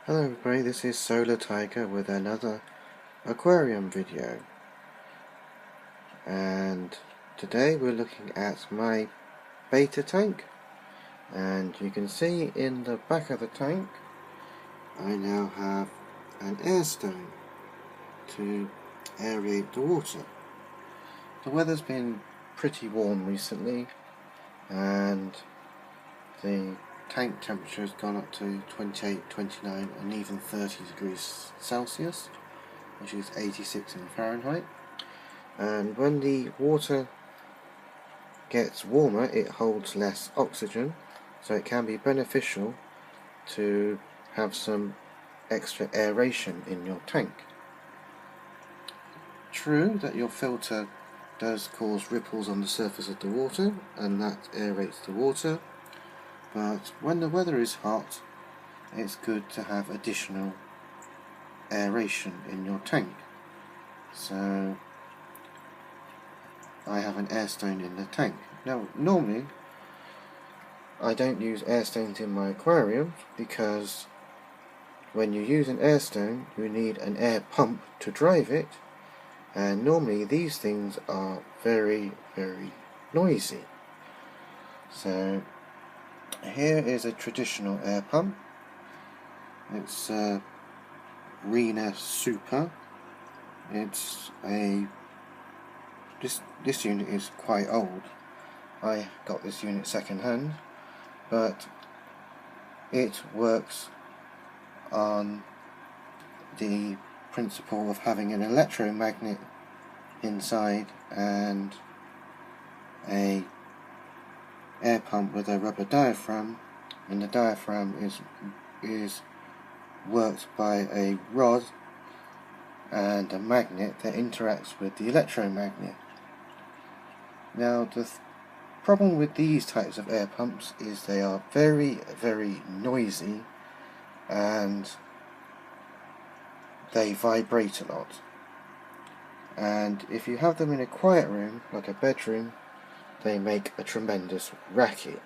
Hello everybody, this is Solar Tiger with another aquarium video, and today we're looking at my beta tank. And you can see in the back of the tank I now have an air stone to aerate the water. The weather's been pretty warm recently and the tank temperature has gone up to 28, 29 and even 30 degrees Celsius, which is 86 in Fahrenheit. And when the water gets warmer it holds less oxygen, so it can be beneficial to have some extra aeration in your tank. True that your filter does cause ripples on the surface of the water and that aerates the water, but when the weather is hot it's good to have additional aeration in your tank. So I have an air stone in the tank. Now normally I don't use air stones in my aquarium because when you use an air stone you need an air pump to drive it, and normally these things are very noisy. So here is a traditional air pump. It's a Rena Super. It's a this unit is quite old. I got this unit second hand, but it works on the principle of having an electromagnet inside and a air pump with a rubber diaphragm, and the diaphragm is worked by a rod and a magnet that interacts with the electromagnet. Now the problem with these types of air pumps is they are very noisy and they vibrate a lot, and if you have them in a quiet room like a bedroom they make a tremendous racket,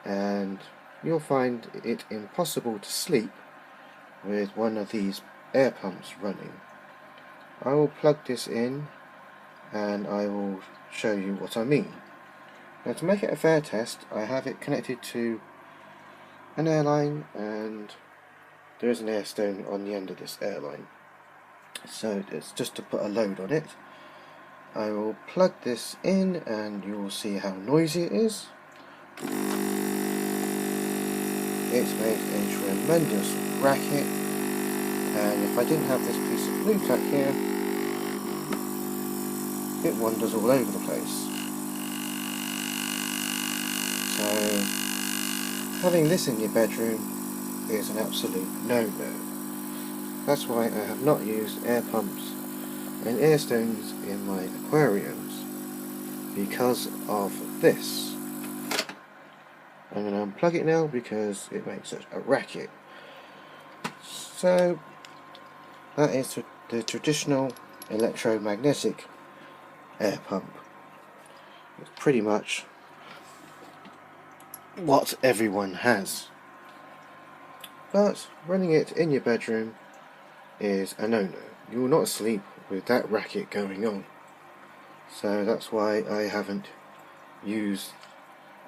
and you'll find it impossible to sleep with one of these air pumps running. I will plug this in and I will show you what I mean. Now to make it a fair test I have it connected to an airline, and there is an air stone on the end of this airline, so it's just to put a load on it. I will plug this in and you will see how noisy it is. It's made a tremendous racket, and if I didn't have this piece of blue tack here it wanders all over the place. So having this in your bedroom is an absolute no-no. That's why I have not used air pumps and air stones in my aquariums, because of this. I'm going to unplug it now because it makes such a racket. So that is the traditional electromagnetic air pump. It's pretty much what everyone has, but running it in your bedroom is a no-no. You will not sleep with that racket going on, so that's why I haven't used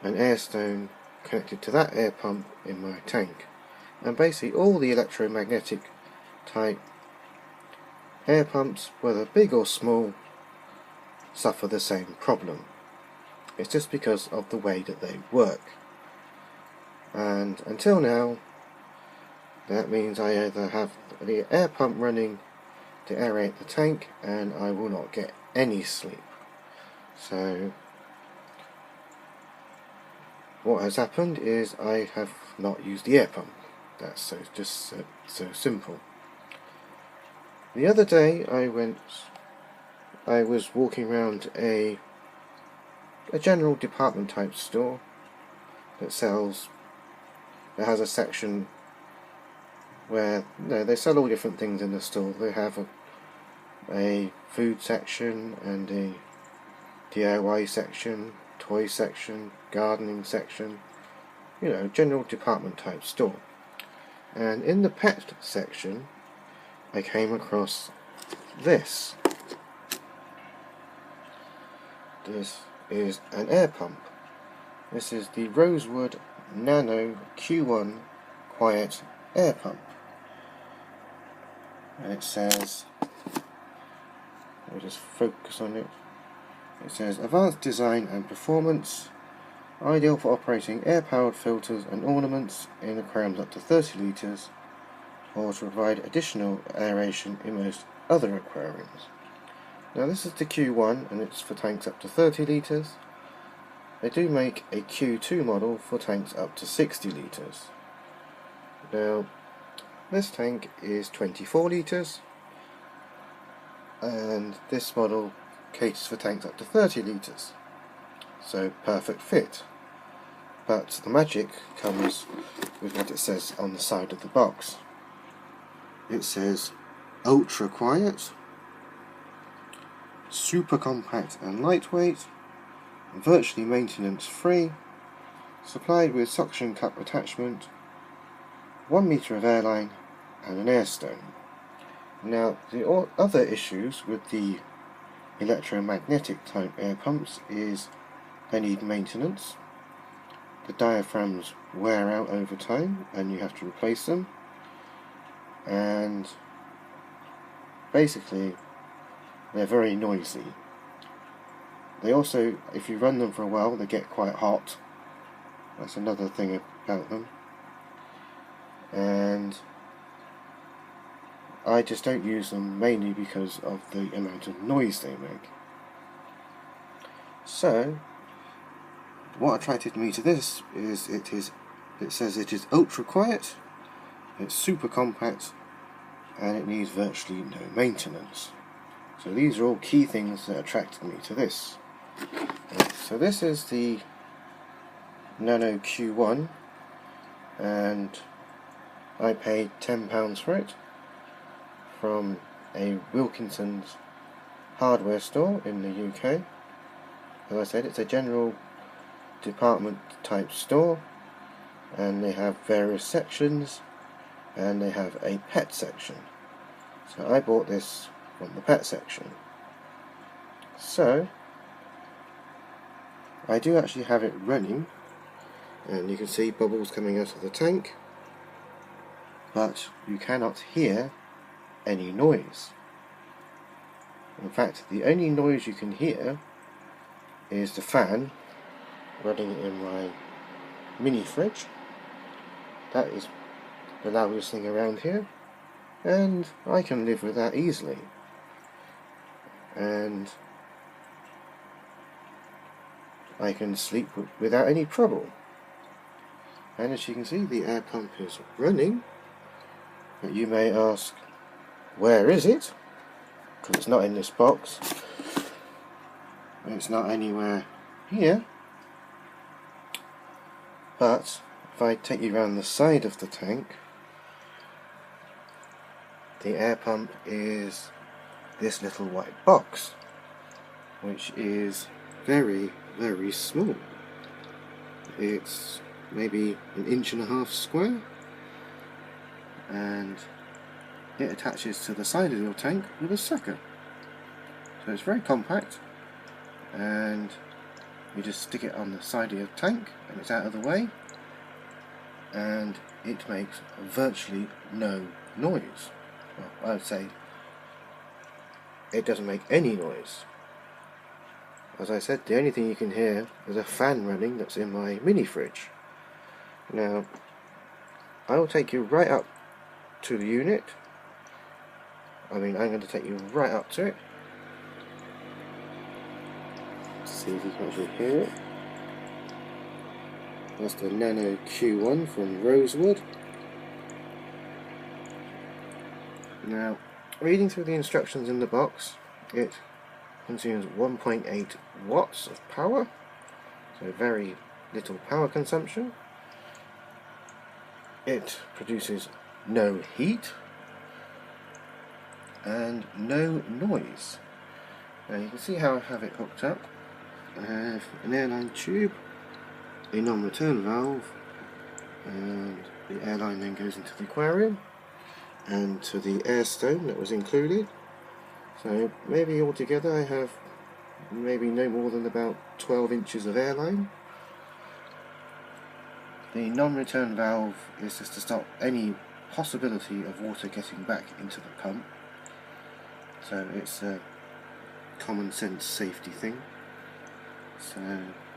an air stone connected to that air pump in my tank. And basically all the electromagnetic type air pumps, whether big or small, suffer the same problem. It's just because of the way that they work, and until now that means I either have the air pump running to aerate the tank and I will not get any sleep. So what has happened is I have not used the air pump. That's so simple. The other day I was walking around a general department type store that has a section where they sell all different things in the store. They have a food section and a DIY section, toy section, gardening section, general department type store. And in the pet section I came across this. This is an air pump. This is the Rosewood Nano Q1 Quiet Air Pump. And it says, let me just focus on it. It says, advanced design and performance, ideal for operating air-powered filters and ornaments in aquariums up to 30 litres, or to provide additional aeration in most other aquariums. Now this is the Q1 and it's for tanks up to 30 litres. They do make a Q2 model for tanks up to 60 litres. Now this tank is 24 litres and this model caters for tanks up to 30 litres, so perfect fit. But the magic comes with what it says on the side of the box. It says ultra quiet, super compact and lightweight, virtually maintenance free, supplied with suction cup attachment, 1 metre of airline and an airstone. Now the other issues with the electromagnetic type air pumps is they need maintenance, the diaphragms wear out over time and you have to replace them, and basically they're very noisy. They also, if you run them for a while, they get quite hot. That's another thing about them. And I just don't use them mainly because of the amount of noise they make. So what attracted me to this is it says it is ultra quiet, it's super compact, and it needs virtually no maintenance. So these are all key things that attracted me to this. So this is the Nano Q1 and I paid £10 for it from a Wilkinson's hardware store in the UK. As I said, it's a general department type store and they have various sections and they have a pet section. So I bought this from the pet section. So I do actually have it running and you can see bubbles coming out of the tank, but you cannot hear any noise. In fact, the only noise you can hear is the fan running in my mini fridge. That is the loudest thing around here, and I can live with that easily. And I can sleep without any trouble. And as you can see, the air pump is running. But you may ask, where is it? Because it's not in this box. It's not anywhere here. But if I take you around the side of the tank, the air pump is this little white box, which is very, very small. It's maybe 1.5 inches square, and it attaches to the side of your tank with a sucker. So it's very compact, and you just stick it on the side of your tank and it's out of the way, and it makes virtually no noise. Well, I would say it doesn't make any noise. As I said, the only thing you can hear is a fan running that's in my mini fridge. Now, I will take you right up to the unit. I'm going to take you right up to it. Let's see if you can actually hear it. That's the Nano Q1 from Rosewood. Now, reading through the instructions in the box, it consumes 1.8 watts of power, so very little power consumption. It produces no heat and no noise. Now you can see how I have it hooked up. I have an airline tube, a non-return valve, and The air line then goes into the aquarium and to the air stone that was included. So maybe altogether I have maybe no more than about 12 inches of air line. The non-return valve is just to stop any possibility of water getting back into the pump. So it's a common sense safety thing. So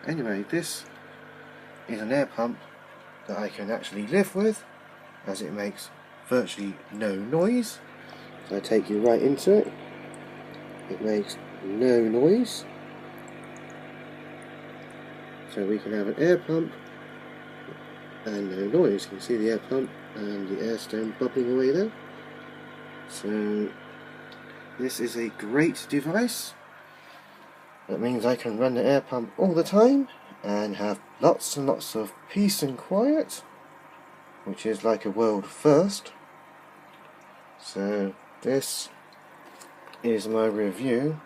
anyway, this is an air pump that I can actually live with, as it makes virtually no noise. So I take you right into it. It makes no noise. So we can have an air pump and no noise. You can see the air pump and the air stone bubbling away there. So this is a great device. That means I can run the air pump all the time and have lots and lots of peace and quiet, which is like a world first. So this is my review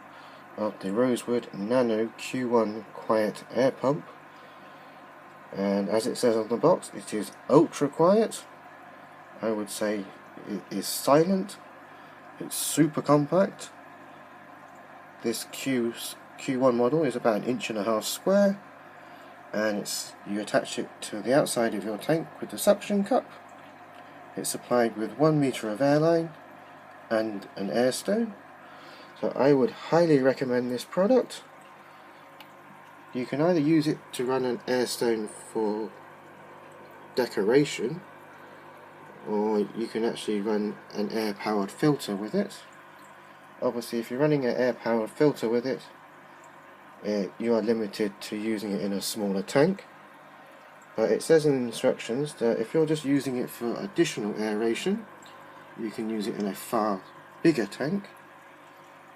of the Rosewood Nano Q1 Quiet Air Pump, and as it says on the box, it is ultra quiet. I would say it is silent. It's super compact. This Q1 model is about 1.5 inches square, and you attach it to the outside of your tank with the suction cup. It's supplied with 1 meter of air line and an air stone. So I would highly recommend this product. You can either use it to run an air stone for decoration, or you can actually run an air powered filter with it. Obviously if you're running an air powered filter with it, you are limited to using it in a smaller tank. But it says in the instructions that if you're just using it for additional aeration, you can use it in a far bigger tank.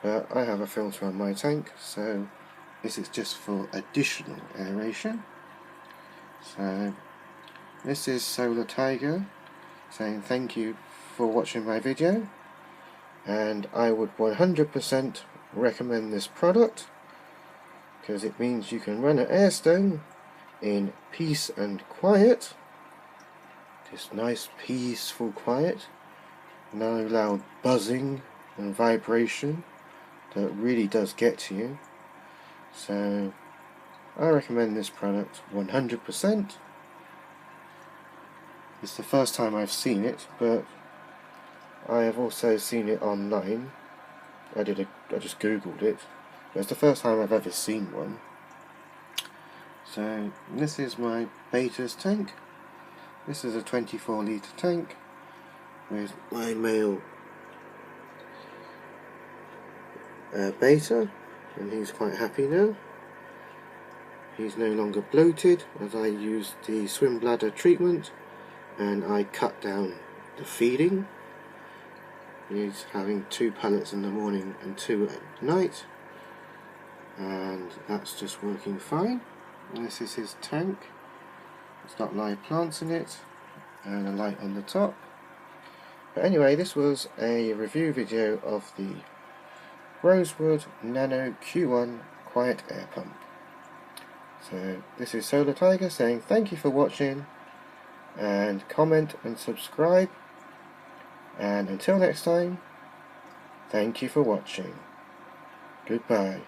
But I have a filter on my tank, so this is just for additional aeration. So this is Solar Tiger saying thank you for watching my video, and I would 100% recommend this product, because it means you can run an air stone in peace and quiet. This nice peaceful quiet, no loud buzzing and vibration that really does get to you. So I recommend this product 100%. It's the first time I've seen it, but I have also seen it online. I just googled it, but it's the first time I've ever seen one. So this is my Beta's tank. This is a 24 litre tank with my male Beta, and he's quite happy now. He's no longer bloated, as I used the swim bladder treatment and I cut down the feeding. He's having 2 pellets in the morning and 2 at night, and that's just working fine. And this is his tank. It's got live plants in it and a light on the top. But anyway, this was a review video of the Rosewood Nano Q1 Quiet Air Pump. So this is Solar Tiger saying thank you for watching, and comment and subscribe, and until next time, thank you for watching. Goodbye.